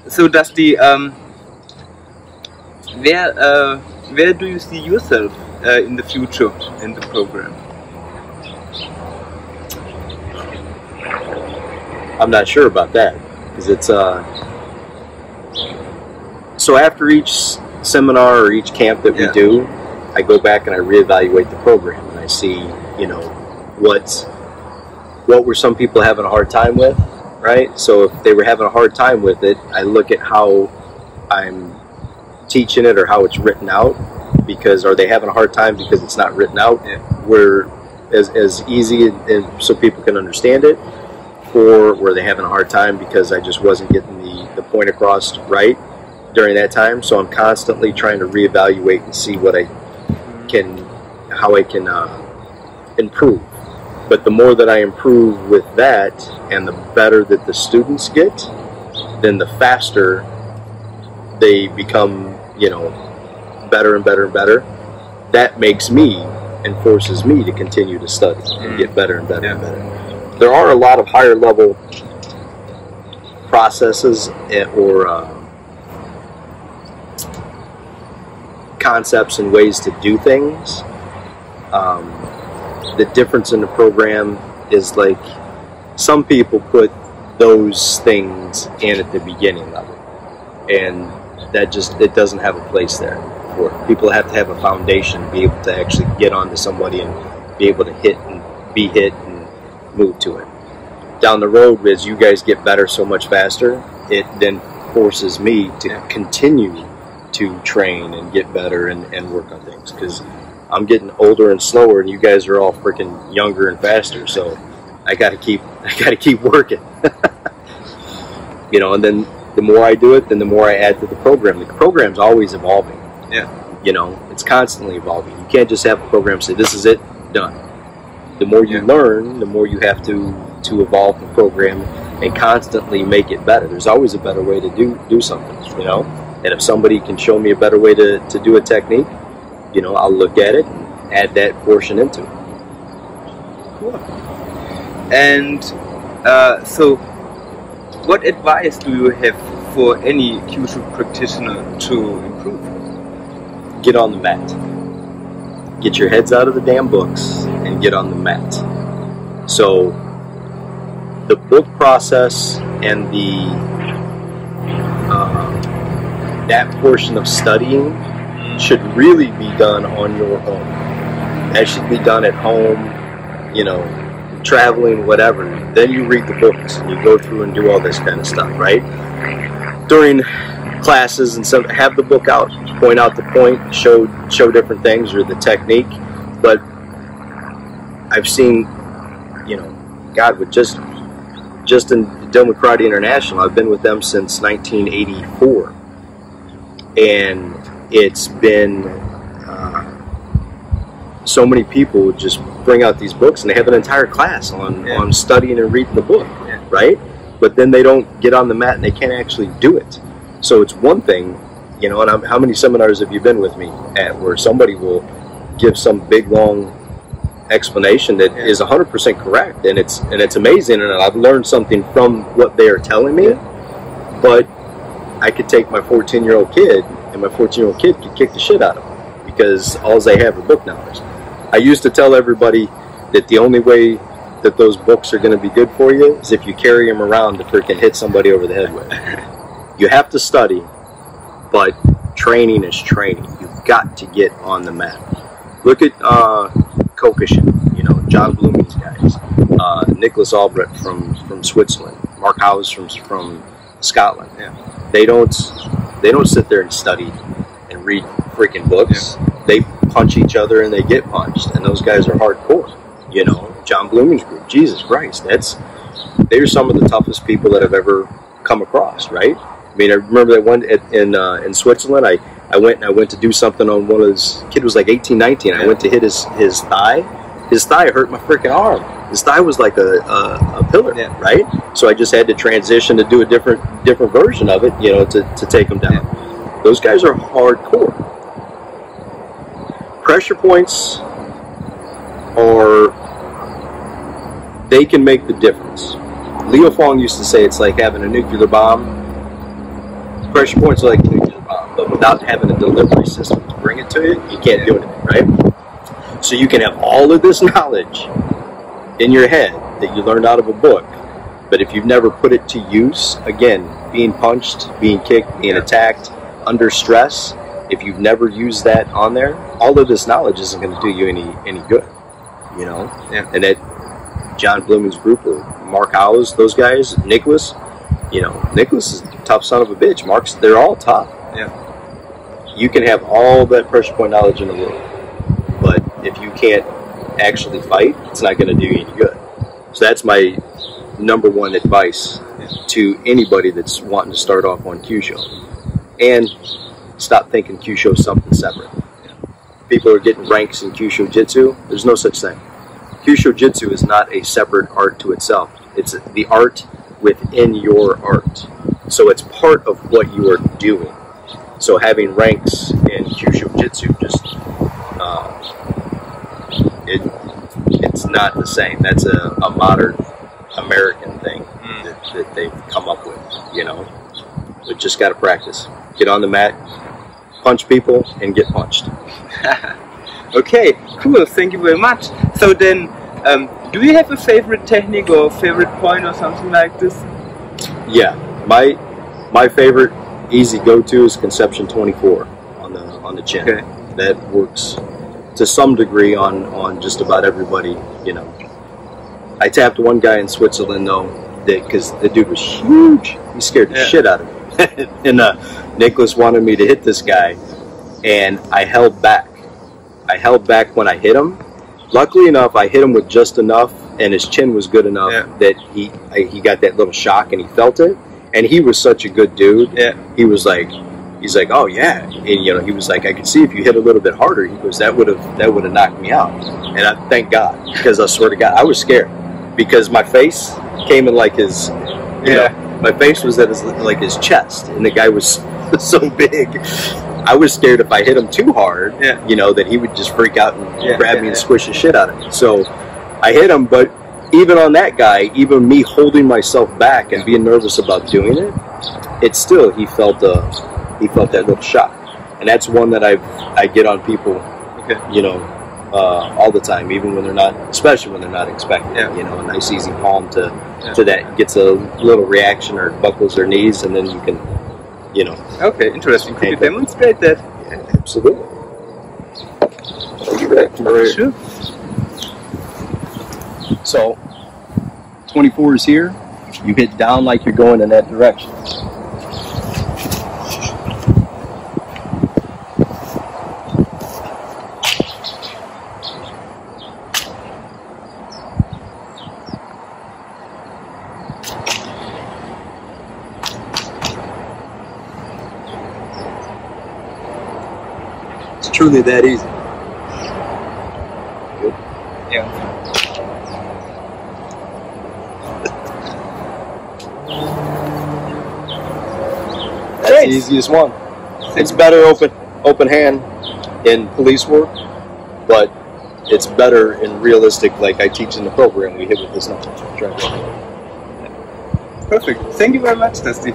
So Dusty, where do you see yourself in the future in the program? I'm not sure about that, because it's so after each seminar or each camp that we do, I go back and I reevaluate the program, and I see, you know, what were some people having a hard time with, right? So if they were having a hard time with it, I look at how I'm teaching it or how it's written out, because are they having a hard time because it's not written out where as easy and so people can understand it, or were they having a hard time because I just wasn't getting the point across right during that time? So I'm constantly trying to reevaluate and see what how I can improve. But the more that I improve with that, and the better that the students get, then the faster they become, you know, better and better and better. That makes me and forces me to continue to study and get better and better and better. There are a lot of higher level processes or concepts and ways to do things. The difference in the program is, like, some people put those things in at the beginning level, and that just, it doesn't have a place there for it. People have to have a foundation to be able to actually get onto somebody and be able to hit and be hit and move to it. Down the road, as you guys get better so much faster, it then forces me to continue to train and get better and work on things, because I'm getting older and slower, and you guys are all freaking younger and faster. So I got to keep working. You know, and then the more I do it, then the more I add to the program. The program's always evolving. Yeah. You know, it's constantly evolving. You can't just have a program say, this is it, done. The more you learn, the more you have to evolve the program and constantly make it better. There's always a better way to do something, you know? And if somebody can show me a better way to do a technique, you know, I'll look at it and add that portion into it. Cool. And so, what advice do you have for any Kyusho practitioner to improve? Get on the mat. Get your heads out of the damn books and get on the mat. So, the book process and that portion of studying should really be done on your own. That should be done at home, you know, traveling, whatever. Then you read the books and you go through and do all this kind of stuff, right? During classes and stuff, have the book out, point out the point, show different things or the technique. But I've seen, you know, God, with just in Doma Karate International, I've been with them since 1984, and it's been so many people just bring out these books and they have an entire class on studying and reading the book, right? But then they don't get on the mat and they can't actually do it. So it's one thing, you know, and how many seminars have you been with me at where somebody will give some big long explanation that is 100% correct, and it's amazing, and I've learned something from what they are telling me. But I could take my 14-year-old kid, and my 14-year-old kid could kick the shit out of them because all they have are book knowledge. I used to tell everybody that the only way that those books are going to be good for you is if you carry them around to freaking hit somebody over the head with. You have to study, but training is training. You've got to get on the mat. Look at Kokushin, you know, John Blooming's guys, Nicholas Albrecht from Switzerland, Mark Howes from Scotland. Yeah. They don't sit there and study and read freaking books. Yeah. They punch each other and they get punched, and those guys are hardcore. You know, John Blooming's group, Jesus Christ, they're some of the toughest people that I've ever come across, right? I mean, I remember that one in Switzerland. I went to do something on one of his, kid was like 18, 19. I went to hit his thigh. His thigh hurt my freaking arm. His thigh was like a pillar, right? So I just had to transition to do a different version of it, you know, to take him down. Yeah. Those guys are hardcore. Pressure points they can make the difference. Leo Fong used to say it's like having a nuclear bomb pressure points are like nuclear bomb, but without having a delivery system to bring it to you, you can't do anything, right? So you can have all of this knowledge in your head that you learned out of a book, but if you've never put it to use, again, being punched, being kicked, being attacked, under stress, if you've never used that on there, all of this knowledge isn't going to do you any good, you know? Yeah. And that John Blooming's group, or Mark Howes, those guys, Nicholas, you know, Nicholas is a tough son of a bitch. Mark's, they're all tough. Yeah. You can have all that pressure point knowledge in the world, but if you can't actually fight, it's not going to do you any good. So that's my number one advice to anybody that's wanting to start off on Kyusho. And stop thinking Kyusho is something separate. People are getting ranks in Kyusho Jitsu. There's no such thing. Kyusho Jitsu is not a separate art to itself. It's the art within your art. So it's part of what you are doing. So having ranks in Kyusho Jitsu just it's not the same. That's a modern American thing that they've come up with, you know. But just got to practice. Get on the mat, punch people, and get punched. Okay, cool. Thank you very much. So then, do you have a favorite technique or favorite point or something like this? Yeah, my favorite easy go-to is Conception 24 on the chin. Okay. That works to some degree on just about everybody, you know. I tapped one guy in Switzerland though, because the dude was huge. He scared the shit out of me. And Nicholas wanted me to hit this guy, and I held back. I held back when I hit him. Luckily enough, I hit him with just enough, and his chin was good enough that he got that little shock and he felt it. And he was such a good dude. Yeah. He's like, oh yeah, and you know, he was like, I could see if you hit a little bit harder. He goes, that would have knocked me out. And I thank God, because I swear to God, I was scared because my face came in like his, you know, my face was at his chest, and the guy was so big. I was scared if I hit him too hard, you know, that he would just freak out and grab me and squish the shit out of me. So I hit him, but even on that guy, even me holding myself back and being nervous about doing it, it's still, he felt that little shock. And that's one that I get on people, you know, all the time, even when they're not, especially when they're not expecting it. You know, a nice easy palm to that gets a little reaction or buckles their knees, and then you can, you know. Okay, interesting. Could you demonstrate that? Yeah, absolutely. Sure. So, 24 is here. You hit down like you're going in that direction. It's truly that easy. Good. Yeah. That's the easiest one. It's better open hand in police work, but it's better in realistic, like I teach in the program we hit with this knuckle. Perfect. Thank you very much, Dusty.